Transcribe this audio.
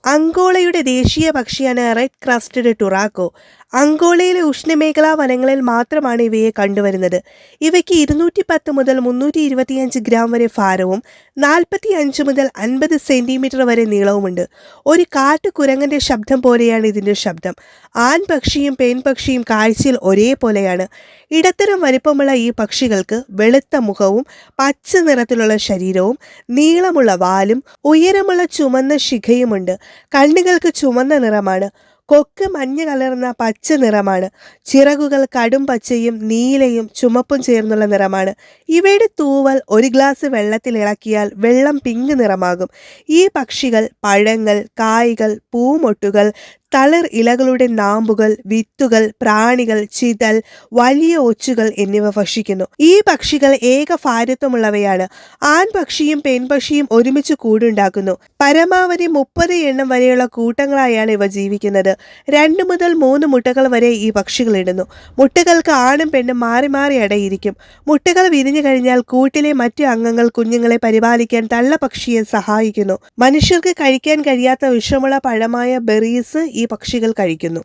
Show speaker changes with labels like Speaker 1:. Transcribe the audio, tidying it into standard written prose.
Speaker 1: അങ്കോളയുടെ ദേശീയ പക്ഷിയാണ് red crested ടുറാക്കോ. അങ്കോളയിലെ ഉഷ്ണമേഖലാ വനങ്ങളിൽ മാത്രമാണ് ഇവയെ കണ്ടുവരുന്നത്. ഇവയ്ക്ക് 210 മുതൽ 325 ഗ്രാം വരെ ഭാരവും 45 മുതൽ 50 സെന്റിമീറ്റർ വരെ നീളവുമുണ്ട്. ഒരു കാട്ടുകുരങ്ങന്റെ ശബ്ദം പോലെയാണ് ഇതിന്റെ ശബ്ദം. ആൺപക്ഷിയും പെൺപക്ഷിയും കാഴ്ചയിൽ ഒരേപോലെയാണ്. ഇടത്തരം വലിപ്പമുള്ള ഈ പക്ഷികൾക്ക് വെളുത്ത മുഖവും പച്ച നിറത്തിലുള്ള ശരീരവും നീളമുള്ള വാലും ഉയരമുള്ള ചുമന്ന ശിഖയുമുണ്ട്. കണ്ണുകൾക്ക് ചുവന്ന നിറമാണ്. കൊക്ക് മഞ്ഞ കലർന്ന പച്ച നിറമാണ്. ചിറകുകൾ കടും പച്ചയും നീലയും ചുമപ്പും ചേർന്നുള്ള നിറമാണ്. ഇവയുടെ തൂവൽ ഒരു ഗ്ലാസ് വെള്ളത്തിൽ ഇളക്കിയാൽ വെള്ളം പിങ്ക് നിറമാകും. ഈ പക്ഷികൾ പഴങ്ങൾ, കായ്കൾ, പൂമൊട്ടുകൾ, തളിർ ഇലകളുടെ നാമ്പുകൾ, വിത്തുകൾ, പ്രാണികൾ, ചിതൽ, വലിയ ഒച്ചുകൾ എന്നിവ ഭക്ഷിക്കുന്നു. ഈ പക്ഷികൾ ഏകഭാരത്വമുള്ളവയാണ്. ആൺപക്ഷിയും പെൺപക്ഷിയും ഒരുമിച്ച് കൂടുണ്ടാക്കുന്നു. പരമാവധി 30 എണ്ണം വരെയുള്ള കൂട്ടങ്ങളായാണ് ഇവ ജീവിക്കുന്നത്. 2 മുതൽ 3 മുട്ടകൾ വരെ ഈ പക്ഷികൾ ഇടുന്നു. മുട്ടകൾക്ക് ആണും പെണ്ണും മാറി മാറി അടയിരിക്കും. മുട്ടകൾ വിരിഞ്ഞു കഴിഞ്ഞാൽ കൂട്ടിലെ മറ്റു അംഗങ്ങൾ കുഞ്ഞുങ്ങളെ പരിപാലിക്കാൻ തള്ളപ്പക്ഷിയെ സഹായിക്കുന്നു. മനുഷ്യർക്ക് കഴിക്കാൻ കഴിയാത്ത വിഷമുള്ള പഴമായ ബെറീസ് ഈ പക്ഷികൾ കഴിക്കുന്നു.